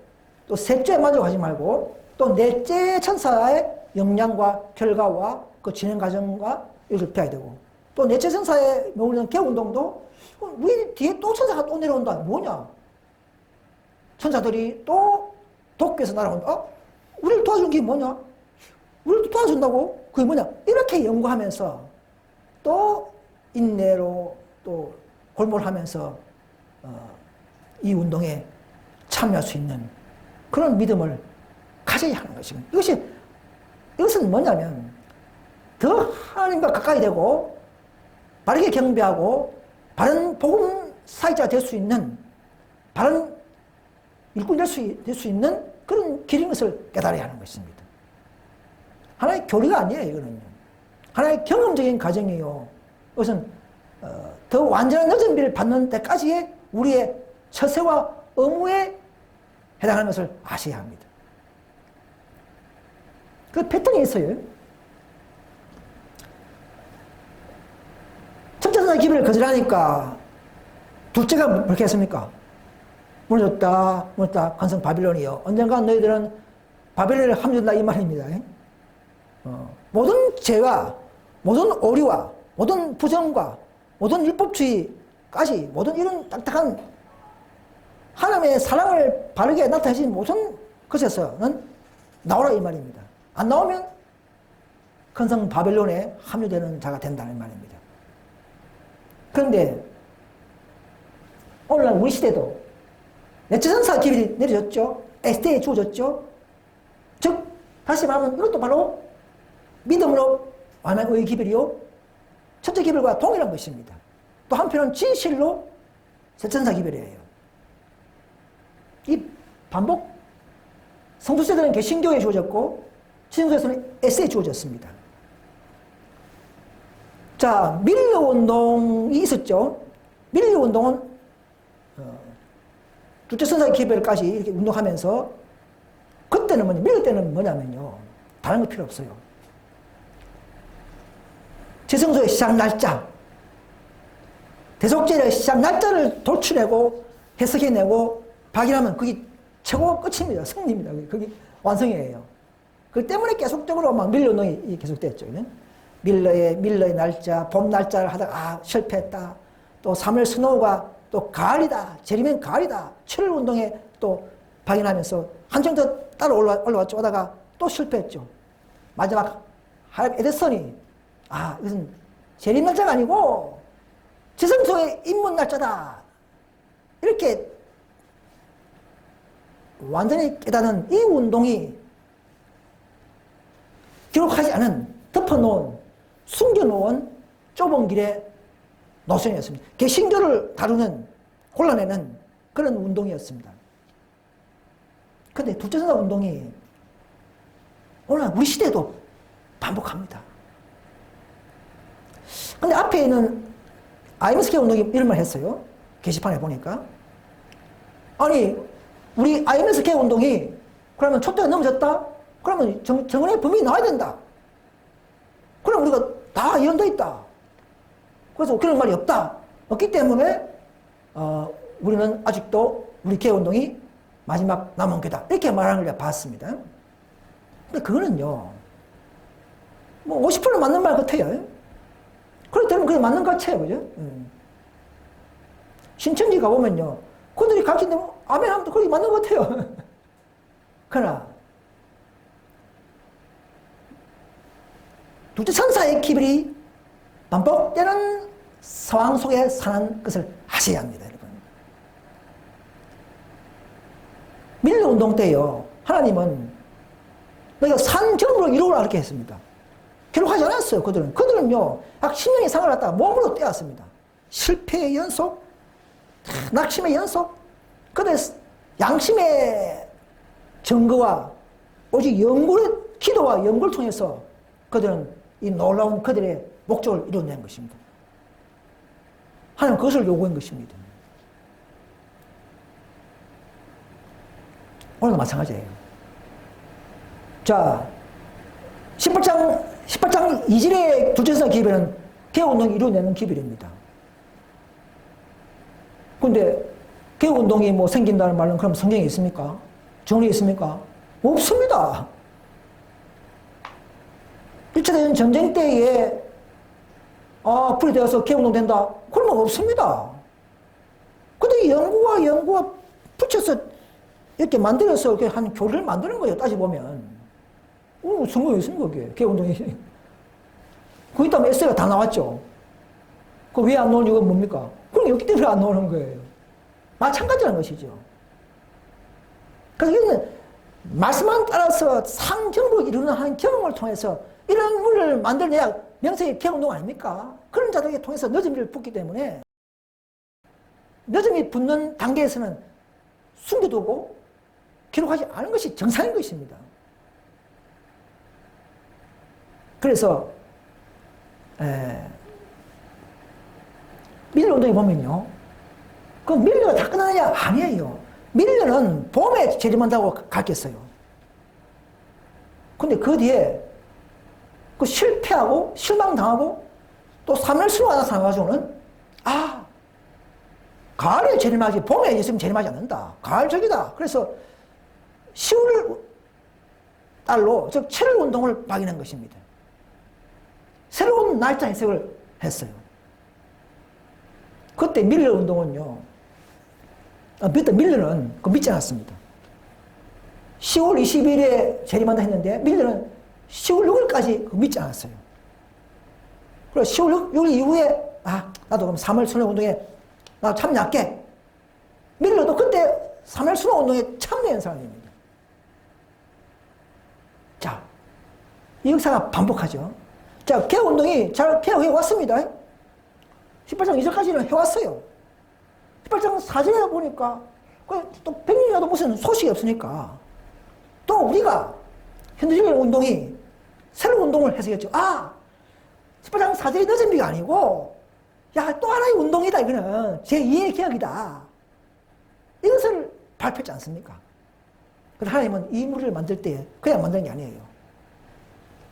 또 셋째에 만족하지 말고 또 넷째 천사의 역량과 결과와 그 진행 과정과 이것을 배워야 되고 또 넷째 천사의 우리는 개운동도 우리 뒤에 또 천사가 또 내려온다. 뭐냐? 천사들이 또 도쿄에서 날아온다. 우리를 도와준 게 뭐냐? 우리를 도와준다고? 그게 뭐냐? 이렇게 연구하면서 또 인내로 또 골몰하면서 이 운동에 참여할 수 있는 그런 믿음을 가져야 하는 것입니다. 이것은 뭐냐면 더 하나님과 가까이 되고 바르게 경배하고 바른 복음 사회자가 될 수 있는 바른 일꾼이 될 수 있는 그런 길인 것을 깨달아야 하는 것입니다. 하나의 교리가 아니에요. 이거는요. 하나의 경험적인 과정이에요. 이것은 더 완전한 늦은 비를 받는 데까지의 우리의 처세와 의무에 해당하는 것을 아셔야 합니다. 그 패턴이 있어요. 첫째 천사 기별을 거절하니까 둘째가 그렇게 했습니까? 무너졌다 관성 바빌론이요. 언젠가 너희들은 바빌론에 합류된다 이 말입니다. 모든 죄와 모든 오류와 모든 부정과 모든 율법주의까지 모든 이런 딱딱한 하나님의 사랑을 바르게 나타내신 모든 것에서는 나오라 이 말입니다. 안 나오면 큰성 바벨론에 합류되는 자가 된다는 말입니다. 그런데 오늘날 우리 시대도 넷째 천사 기별이 내려졌죠. 에스테에 주어졌죠. 즉 다시 말하면 이것도 바로 믿음으로 완한 의의 기별이요 첫째 기별과 동일한 것입니다. 또 한편은 진실로 새천사 기별이에요. 이 반복 성도 세대는 개신교에 주어졌고 신교에서는 에스에 주어졌습니다. 자, 밀러 운동이 있었죠. 밀러 운동은 둘째 천사의 기별까지 이렇게 운동하면서 그때는 밀러 때는 뭐냐면요. 다른 거 필요 없어요. 지성소의 시작 날짜, 대속죄의 시작 날짜를 도출해고 해석해내고 발견하면 그게 최고 끝입니다. 승리입니다. 그게 완성이에요. 그 때문에 계속적으로 막 밀러 운동이 계속됐죠. 밀러의 날짜, 봄 날짜를 하다가 실패했다. 또 3월 스노우가 또 가을이다. 재림엔 가을이다. 7월 운동에 또 발견하면서 한층 더 따라 올라왔죠. 하다가 또 실패했죠. 마지막 에디슨이 아, 이것은 재림 날짜가 아니고 지성소의 입문 날짜다. 이렇게 완전히 깨닫는 이 운동이 기록하지 않은, 덮어놓은, 숨겨놓은 좁은 길의 노선이었습니다. 개신교를 다루는, 골라내는 그런 운동이었습니다. 근데 둘째 선사 운동이 오늘 우리 시대에도 반복합니다. 근데 앞에 있는 IMSK 운동이 이런 말 했어요. 게시판에 보니까. 아니, 우리 IMSK 운동이 그러면 촛대가 넘어졌다? 그러면 정언의 범위 나와야 된다. 그럼 우리가 다 이혼되어 있다. 그래서 그런 말이 없기 때문에 우리는 아직도 우리 개운동이 마지막 남은 게다. 이렇게 말하는 걸 봤습니다. 근데 그거는요, 뭐 50% 맞는 말 같아요. 그렇기 때문에 그게 맞는 것 같아요. 그죠? 신천지 가보면요, 그들이 가르치는데 뭐 아멘 하면 그게 맞는 것 같아요. 그러나 둘째 천사의 기별이 반복되는 상황 속에 사는 것을 아셔야 합니다, 여러분. 밀러 운동 때요, 하나님은 너희가 산정으로 이루어라 이렇게 했습니다. 기록하지 않았어요, 그들은. 그들은요, 약 10년 이상을 갖다가 몸으로 떼었습니다. 실패의 연속, 낙심의 연속, 그들 양심의 증거와 오직 연구의 기도와 연구를 통해서 그들은 이 놀라운 그들의 목적을 이뤄낸 것입니다. 하나님 그것을 요구한 것입니다. 오늘도 마찬가지예요. 자, 18장 2절의 둘째 선사 기별은 개혁운동이 이루어내는 기별입니다. 근데 개혁운동이 뭐 생긴다는 말은 그럼 성경에 있습니까? 정리에 있습니까? 없습니다. 1차 대전 전쟁 때에 불이 되어서 개혁운동 된다? 그런 건 없습니다. 근데 연구와 붙여서 이렇게 만들어서 이렇게 한 교리를 만드는 거예요, 따져보면. 성경에 있습니까, 그게? 개혁운동이. 거기 따면 에세이가 다 나왔죠. 그 왜 안 나오는 이유가 뭡니까? 그럼 여기 때문에 안 나오는 거예요. 마찬가지라는 것이죠. 그래서 이거는 말씀만 따라서 상정으로 이루는 한 경험을 통해서 이런 물을 만들어내야 명색의 개혁운동 아닙니까? 그런 자들에게 통해서 늦음이 붙기 때문에 늦음이 붙는 단계에서는 숨겨두고 기록하지 않은 것이 정상인 것입니다. 그래서 밀러 운동에 보면요, 그 밀러가 다 끝나느냐? 아니에요. 밀러는 봄에 재림한다고 가르쳤어요. 근데 그 뒤에 그 실패하고 실망당하고 또 3일 수로 나타나가지고는 가을에 재림하지 봄에 있으면 재림하지 않는다. 가을적이다. 그래서 10월 달로 즉 7월 운동을 박인한 것입니다. 새로운 날짜 해석을 했어요. 그때 밀러 운동은요, 밀러는 그 믿지 않았습니다. 10월 20일에 재림한다 했는데 밀러는 10월 6일까지 믿지 않았어요. 그래서 10월 6일 이후에 나도 그럼 3월 순회 운동에 나도 참여할게. 밀러도 그때 3월 순회 운동에 참여한 사람입니다. 자, 이 역사가 반복하죠. 자, 개혁운동이 잘 개혁해 왔습니다. 18장 2절까지는 해왔어요. 18장 4절에 보니까 또 100년이라도 무슨 소식이 없으니까 또 우리가 현대적인 운동이 새로운 운동을 해석했죠. 18장 4절이 늦은비가 아니고 또 하나의 운동이다. 이거는 제2의 개혁이다. 이것을 발표했지 않습니까? 그래서 하나님은 이 무리를 만들 때 그냥 만드는 게 아니에요.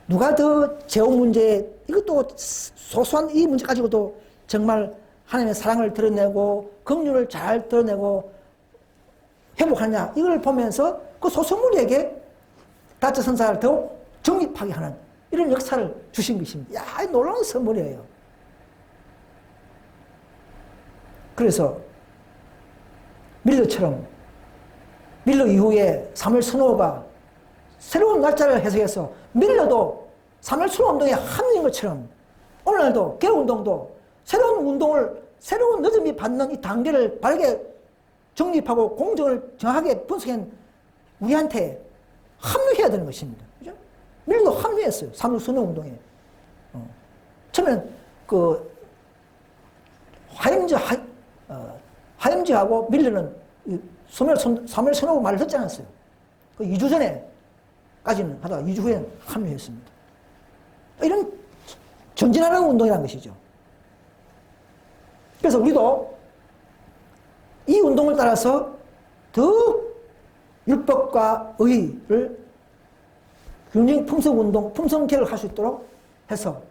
누가 더 재혼 문제, 이것도 소소한 이 문제 가지고도 정말 하나님의 사랑을 드러내고 긍휼을 잘 드러내고 회복하느냐, 이걸 보면서 그 소수무리에게 다처 선사를 더욱 정립하게 하는 이런 역사를 주신 것입니다. 놀라운 선물이에요. 그래서 밀러처럼 밀러 이후에 3월 순호가 새로운 날짜를 해석해서 밀러도 3월 순호 운동의 한 명인 것처럼 오늘날도 개혁운동도 새로운 운동을, 새로운 느낌이 받는 이 단계를 바르게 정립하고 공정을 정확하게 분석한 우리한테 합류해야 되는 것입니다. 그죠? 밀도 합류했어요. 3.16 선언운동에. 처음에는 하임지하고 밀려는 3.1 선언 말을 듣지 않았어요. 2주 전에까지는 하다가 2주 후에는 합류했습니다. 이런 전진하는 운동이라는 것이죠. 그래서 우리도 이 운동을 따라서 더욱 율법과 의를 균형 품성운동, 품성개혁을 할 수 있도록 해서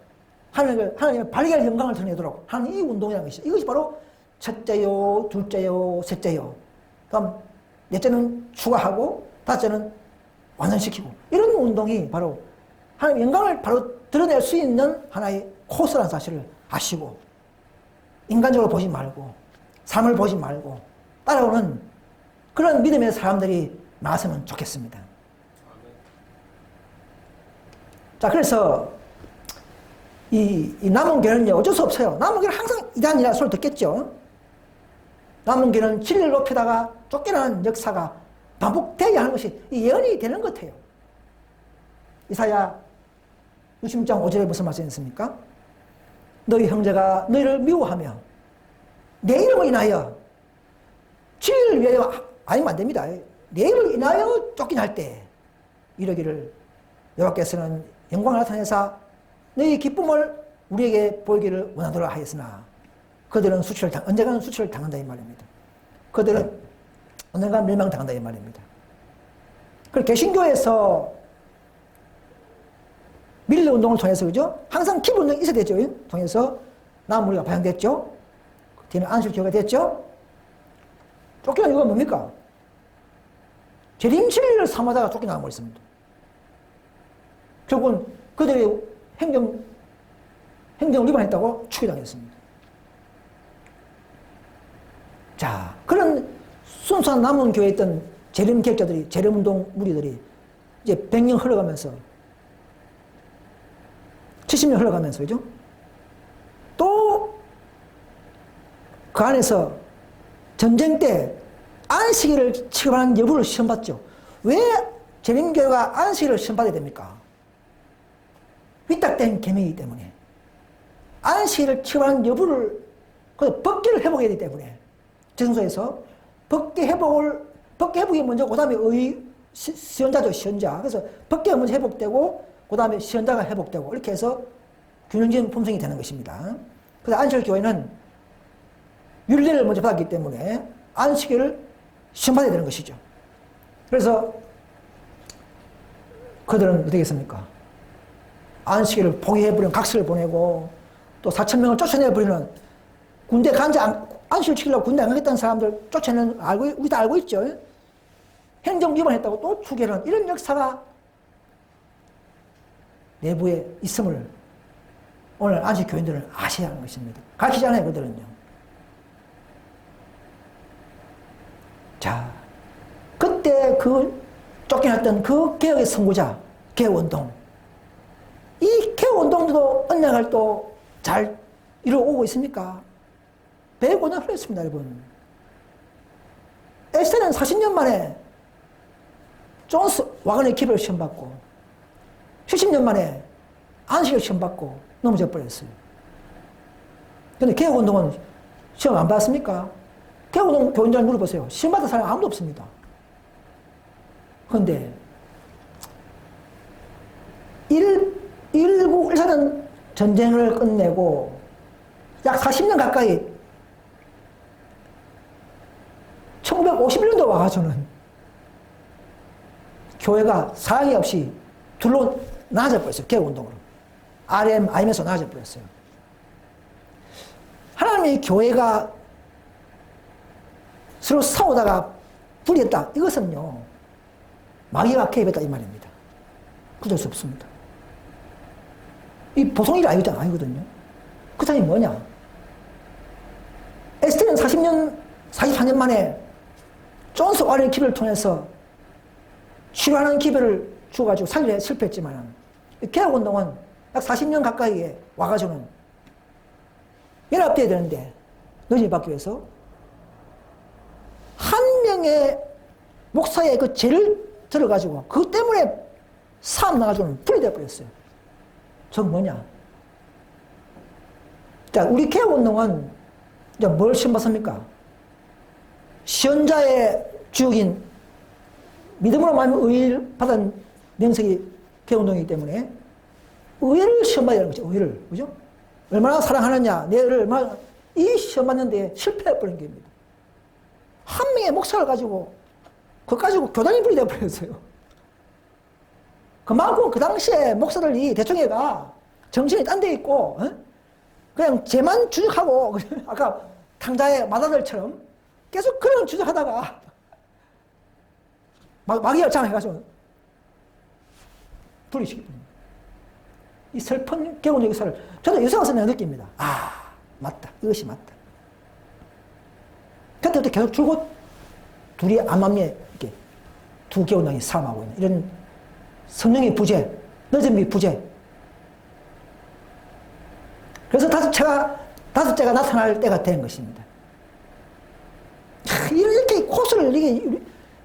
하나님의 발견의 영광을 드러내도록 하는 이 운동이라는 것이죠. 이것이 바로 첫째요, 둘째요, 셋째요. 그럼 넷째는 추가하고 다섯째는 완성시키고 이런 운동이 바로 하나님의 영광을 바로 드러낼 수 있는 하나의 코스라는 사실을 아시고 인간적으로 보지 말고 삶을 보지 말고 따라오는 그런 믿음의 사람들이 나왔으면 좋겠습니다. 자, 그래서 이 남은 교회는요, 어쩔 수 없어요. 남은 교회는 항상 이단이라 소리 듣겠죠. 남은 교회는 진리를 높이다가 쫓겨나는 역사가 반복되어야 하는 것이 이 예언이 되는 것 같아요. 이사야 66장 5절에 무슨 말씀이 있습니까? 너희 형제가 너희를 미워하며 내 이름을 인하여 진리를 위하여 아니면 안 됩니다. 내 이름을 인하여 쫓겨날 때 이러기를 여호와께서는 영광을 나타내사 너희 기쁨을 우리에게 보이기를 원하도록 하였으나 그들은 언젠가는 수치를 당한다 이 말입니다. 그들은 언젠가 멸망당한다 이 말입니다. 그리고 개신교에서 밀리 운동을 통해서 그죠? 항상 기부 운동이 있어야 되죠. 통해서 남무리가 발행됐죠. 뒤는 안식교가 됐죠. 쫓겨난 이유가 뭡니까? 재림 진리를 삼하다가 쫓겨나는 거였습니다. 결국은 그들의 행정을 위반했다고 추기당했습니다. 자, 그런 순수한 남은 교회에 있던 재림 개혁자들이, 재림 운동 무리들이 이제 100년 흘러가면서 70년 흘러가면서 그죠? 또 그 안에서 전쟁 때 안식일을 취급하는 여부를 시험받죠. 왜 재림교회가 안식일을 시험받아야 됩니까? 위탁된 계명이기 때문에 안식일을 취급하는 여부를 법계를 회복해야 되기 때문에 정서에서 법계 회복이 먼저 그 다음에 시연자죠. 시연자. 그래서 법계가 먼저 회복되고 그 다음에 시연자가 회복되고 이렇게 해서 균형적인 품성이 되는 것입니다. 그래서 안식일 교회는 율례를 먼저 받았기 때문에 안식일을 시험받아야 되는 것이죠. 그래서 그들은 어떻게 했습니까? 안식일을 포기해버리는 각서를 보내고 또 4,000명을 쫓아내버리는 군대 안식일 지키려고 군대 안 가겠다는 사람들 쫓아내는 우리 다 알고 있죠. 행정 위반했다고 또 추계하는 이런 역사가 내부에 있음을 오늘 안식 교인들은 아셔야 하는 것입니다. 가르치잖아요, 그들은요. 자, 그때 쫓겨났던 그 개혁의 선구자, 개혁운동. 이 개혁운동도 언약을 또 잘 이루어오고 있습니까? 105년 흘렀습니다, 여러분. 에스테는 40년 만에 존스 와그너의 기별을 시험받고 70년 만에 안식을 시험받고 넘어져 버렸어요. 그런데 개혁운동은 시험 안 받았습니까? 개혁운동 교인들한테 물어보세요. 시험 받은 사람이 아무도 없습니다. 그런데 1914년 전쟁을 끝내고 약 40년 가까이 1951년도 와가지고는 교회가 사랑이 없이 둘로 나눠져 버렸어요. 개혁운동으로. IM에서 나눠져 버렸어요. 하나님의 교회가 서로 싸우다가 불이었다. 이것은요, 마귀가 개입했다 이 말입니다. 그럴 수 없습니다. 이 보통 일이 아니거든요. 그 사람이 뭐냐? 에스테는 44년 만에 존스 와그너의 기별을 통해서 치료하는 기별을 주어가지고 살리려 실패했지만 개혁운동은 약 40년 가까이에 와가지고는 연합돼야 되는데 너진이 받기 위해서 한 명의 목사의 그 죄를 들어가지고 그것 때문에 싸움 나가지고는 분리돼 버렸어요. 저 뭐냐? 자, 우리 개혁운동은 이제 뭘 시험 받습니까? 시연자의 주역인 믿음으로 말하면 의를 받은 명색이 개혁운동이기 때문에 의를 시험 받아야 되는 거죠. 의를. 그죠? 얼마나 사랑하느냐, 내 의를 얼마나, 이 시험 받는데 실패해버린 겁니다. 한 명의 목사를 가지고, 그거 가지고 교단이 분리되어 버렸어요. 그만큼 그 당시에 목사들이 대충해가 정신이 딴 데 있고, 그냥 죄만 주적하고, 아까 탕자의 마다들처럼 계속 그런 주적하다가, 마귀열창해가지고, 분리시킵니다. 이 슬픈 개운의 역사를 저도 요새 와서 내가 느낍니다. 아, 맞다. 이것이 맞다. 그때부터 계속 줄곧 둘이 암암리에 이렇게 두 개운당이 싸움하고 있는 이런 성령의 부재, 늦음이 부재. 그래서 다섯째가 나타날 때가 된 것입니다. 이렇게 코스를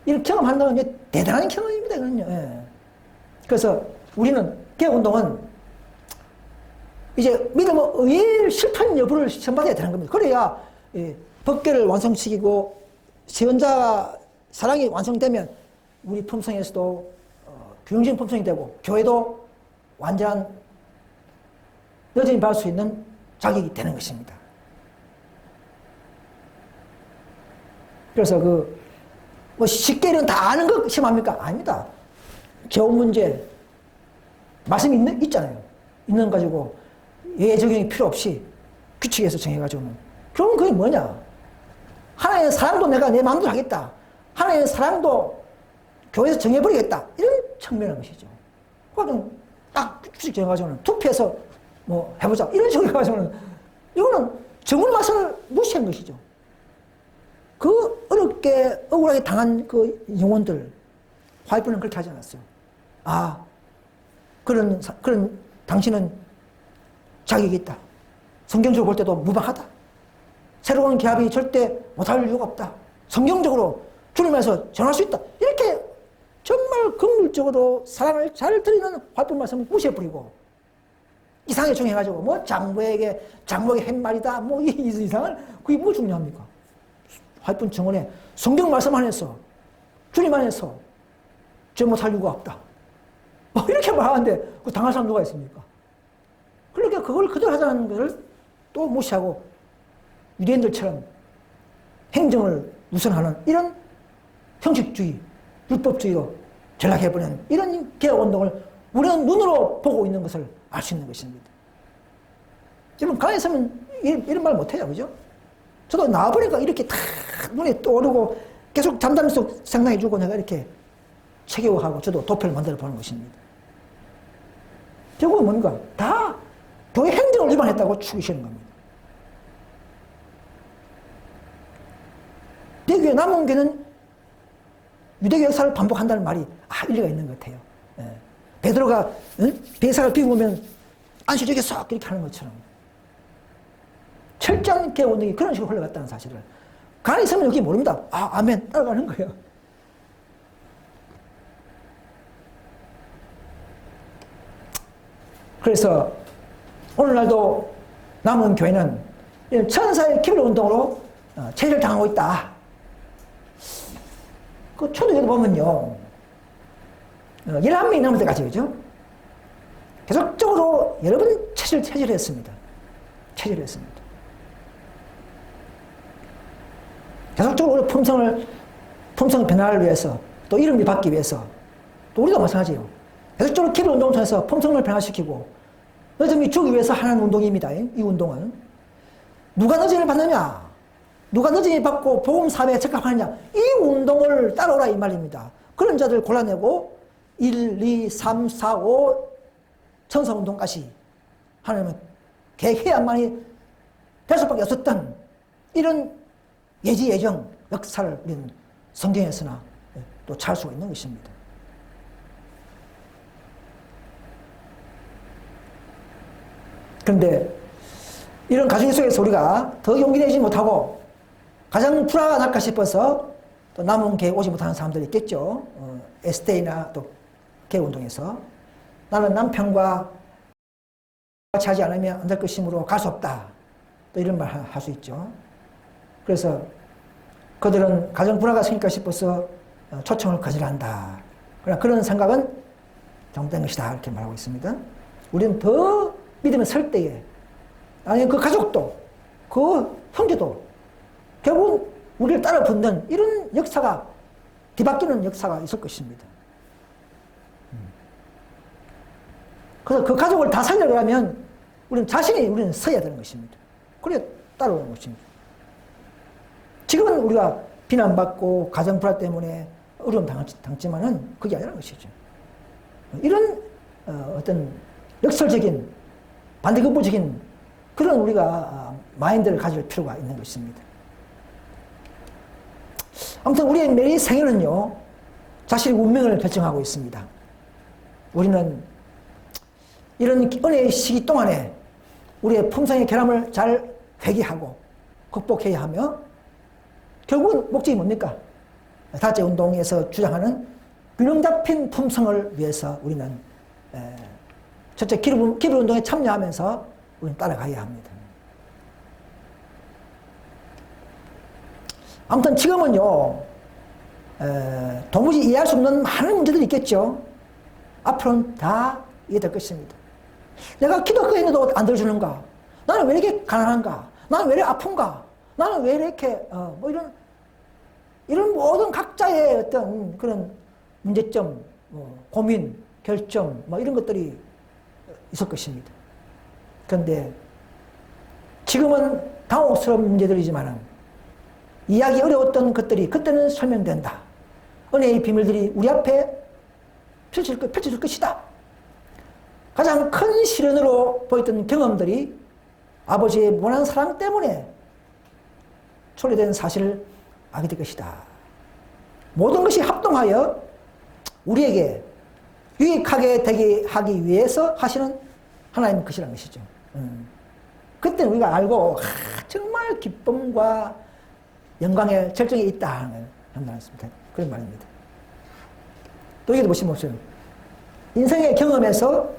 이렇게 경험한다는 게 대단한 경험입니다. 예. 그래서 우리는 개운동은 이제 믿음의 의의 실패 여부를 시험받아야 되는 겁니다. 그래야 법궤를 완성시키고 세원자 사랑이 완성되면 우리 품성에서도 규영진 품성이 되고 교회도 완전한 여전히 받을 수 있는 자격이 되는 것입니다. 그래서 뭐 쉽게 이런 다 아는 거 시험합니까? 아닙니다. 개운 문제 말씀이 있잖아요. 있는 가지고 예외 적용이 필요 없이 규칙에서 정해가지고는. 그럼 그게 뭐냐? 하나님의 사랑도 내가 내 마음대로 하겠다. 하나님의 사랑도 교회에서 정해버리겠다. 이런 측면의 것이죠. 그럼 딱 규칙 정해가지고는 투표해서 뭐 해보자. 이런 식으로 해가지고는 이거는 정말 맛을 무시한 것이죠. 그 어렵게 억울하게 당한 그 영혼들, 화이프는 그렇게 하지 않았어요. 아, 그런 당신은 자격이 있다. 성경적으로 볼 때도 무방하다. 새로운 기합이 절대 못할 이유가 없다. 성경적으로 주님에서 전할 수 있다. 이렇게 정말 긍휼적으로 사랑을 잘 드리는 화이프 말씀을 무시해버리고 이상하게 정해가지고 뭐 장모에게 햇말이다. 뭐 이상을 그게 뭐 중요합니까? 화이프는 정원에 성경 말씀 안에서 주님 안에서 죄 못할 이유가 없다. 이렇게 말하는데 그 당할 사람 누가 있습니까? 그러니까 그걸 그대로 하자는 것을 또 무시하고 유대인들처럼 행정을 우선하는 이런 형식주의, 율법주의로 전락해버리는 이런 개혁운동을 우리는 눈으로 보고 있는 것을 알 수 있는 것입니다. 여러분, 가만히 있으면 이런 말 못해요. 그죠? 저도 나와보니까 이렇게 탁 눈에 떠오르고 계속 잠담 속 생각해주고 내가 이렇게 체계화하고 저도 도표를 만들어 보는 것입니다. 결국은 뭔가 다 교회 행정을 위반했다고 추기시는 겁니다. 내 교회 남은 교회는 유대교 역사를 반복한다는 말이 일리가 있는 것 같아요. 예. 베드로가 배삭을 비우면 안식일에 쏙 이렇게 하는 것처럼 철저한 개혁운동이 그런 식으로 흘러갔다는 사실을 가만히 있으면 여기 모릅니다. 아멘 따라가는 거예요. 그래서 오늘날도 남은 교회는 천사의 기별 운동으로 체제를 당하고 있다. 그 초대교회 보면요, 11명이 남을 때까지, 그죠? 계속적으로 여러 번 체질을 했습니다. 체질을 했습니다. 계속적으로 품성을 변화를 위해서, 또 이름이 받기 위해서, 또 우리도 마찬가지예요. 계속적으로 기별 운동을 통해서 품성을 변화시키고, 늦음이 주기 위해서 하는 운동입니다. 이 운동은. 누가 늦음을 받느냐? 누가 늦음이 받고 복음 사회에 적합하느냐? 이 운동을 따라오라 이 말입니다. 그런 자들 골라내고 1, 2, 3, 4, 5 천사운동까지 하나님은 계획해야만이 될 수밖에 없었던 이런 예지 예정 역사를 우리는 성경에서나 또 찾을 수가 있는 것입니다. 그런데 이런 가정 속에서 우리가 더 용기 내지 못하고 가장 불화가 날까 싶어서 또 남은 개 오지 못하는 사람들이 있겠죠. 에스테이나 또 개운동에서 나는 남편과 같이 하지 않으면 안 될 것이므로 갈 수 없다. 또 이런 말 할 수 있죠. 그래서 그들은 가정 불화가 생길까 싶어서 초청을 거절한다. 그러나 그런 생각은 잘못된 것이다. 이렇게 말하고 있습니다. 우리는 더 믿음에 설 때에 아니 그 가족도 그 형제도 결국 우리를 따라 붙는 이런 역사가 뒤바뀌는 역사가 있을 것입니다. 그래서 그 가족을 다 살려가려면 우리는 서야 되는 것입니다. 그래야 따라오는 것입니다. 지금은 우리가 비난받고 가정 불화 때문에 어려움 당했지만은 그게 아니라는 것이죠. 이런 어떤 역설적인 반대급부적인 그런 우리가 마인드를 가질 필요가 있는 것입니다. 아무튼 우리의 매일 생애는요, 자신의 운명을 결정하고 있습니다. 우리는 이런 은혜의 시기 동안에 우리의 품성의 결함을 잘 회개하고 극복해야 하며 결국은 목적이 뭡니까? 다째 운동에서 주장하는 균형 잡힌 품성을 위해서 우리는 첫째 기술 운동에 참여하면서 우리는 따라가야 합니다. 아무튼 지금은요, 도무지 이해할 수 없는 많은 문제들이 있겠죠. 앞으로는 다 이해될 것입니다. 내가 기도했는데도 안 들어주는가? 나는 왜 이렇게 가난한가? 나는 왜 이렇게 아픈가? 나는 왜 이렇게 이런 모든 각자의 어떤 그런 문제점, 고민, 결점, 이런 것들이 있을 것입니다. 그런데 지금은 당혹스러운 문제들이지만은 이해하기 어려웠던 것들이 그때는 설명된다. 은혜의 비밀들이 우리 앞에 펼쳐질 것이다. 가장 큰 시련으로 보였던 경험들이 아버지의 무한한 사랑 때문에 초래된 사실을 알게 될 것이다. 모든 것이 합동하여 우리에게 유익하게 되게 하기 위해서 하시는 하나님의 것이라는 것이죠. 그때는 우리가 알고 정말 기쁨과 영광의 절정이 있다는 그런 말입니다. 또 여기도 보시면 인생의 경험에서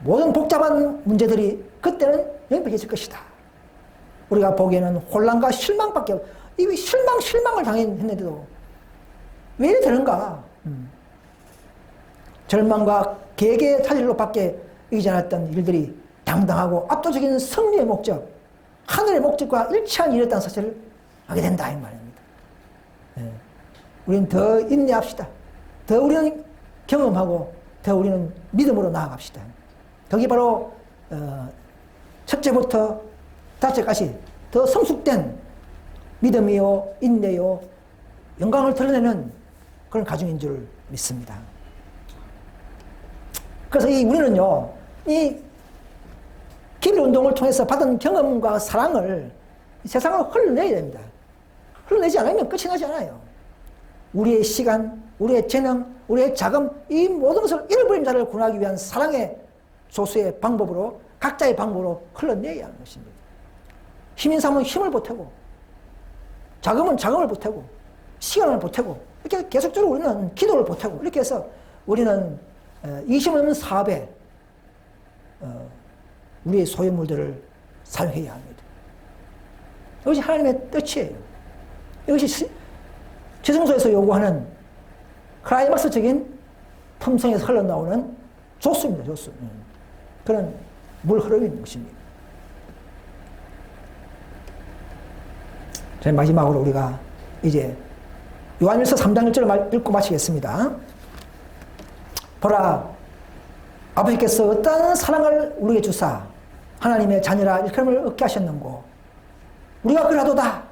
모든 복잡한 문제들이 그때는 명백해질 것이다. 우리가 보기에는 혼란과 실망밖에 이미 실망을 당했는데도 왜 이래 되는가? 절망과 계획의 차질로 밖에 이기지 않았던 일들이 당당하고 압도적인 승리의 목적, 하늘의 목적과 일치한 일이었다는 사실을 하게 된다 이 말입니다. 우리는 더 인내합시다. 더 우리는 경험하고 더 우리는 믿음으로 나아갑시다. 거기 바로 첫째부터 다째까지 더 성숙된 믿음이요 인내요 영광을 드러내는 그런 가정인 줄 믿습니다. 그래서 우리는요 이 기별 운동을 통해서 받은 경험과 사랑을 세상을 흘러내야 됩니다. 흘러내지 않으면 끝이 나지 않아요. 우리의 시간, 우리의 재능, 우리의 자금 이 모든 것을 잃어버린 자를 구원하기 위한 사랑의 소수의 방법으로 각자의 방법으로 흘러내야 하는 것입니다. 힘인 사람은 힘을 보태고 자금은 자금을 보태고 시간을 보태고 이렇게 계속적으로 우리는 기도를 보태고 이렇게 해서 우리는 20년 사업에 우리의 소유물들을 사용해야 합니다. 이것이 하나님의 뜻이에요. 이것이 지성소에서 요구하는 클라이막스적인 품성에서 흘러나오는 조수입니다. 조수. 그런 물 흐름인 것입니다. 자, 마지막으로 우리가 이제 요한일서 3장 1절을 읽고 마치겠습니다. 보라, 아버지께서 어떠한 사랑을 우리에게 주사 하나님의 자녀라 일컬음을 얻게 하셨는고 우리가 그러하도다.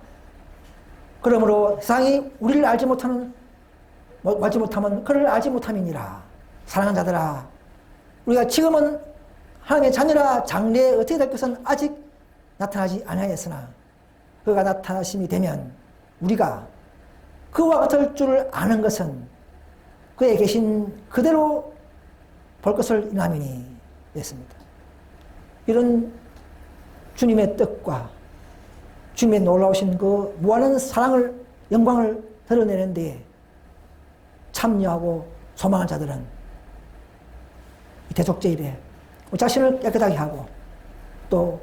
그러므로 세상이 우리를 알지 못하면 그를 알지 못함이니라. 사랑하는 자들아, 우리가 지금은 하나님의 자녀라 장래에 어떻게 될 것은 아직 나타나지 아니하였으나 그가 나타나심이 되면 우리가 그와 같을 줄 아는 것은 그에 계신 그대로 볼 것을 인함이니 했습니다. 이런 주님의 뜻과 주님의 놀라우신 그 무한한 사랑을, 영광을 드러내는 데에 참여하고 소망한 자들은 이 대속제일에 자신을 깨끗하게 하고 또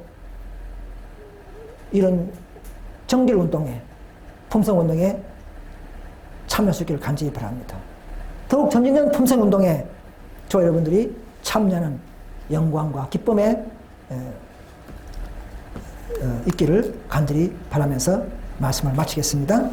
이런 정결운동에, 품성운동에 참여할 수 있기를 간절히 바랍니다. 더욱 점진된 품성운동에 저와 여러분들이 참여하는 영광과 기쁨에 있기를 간절히 바라면서 말씀을 마치겠습니다.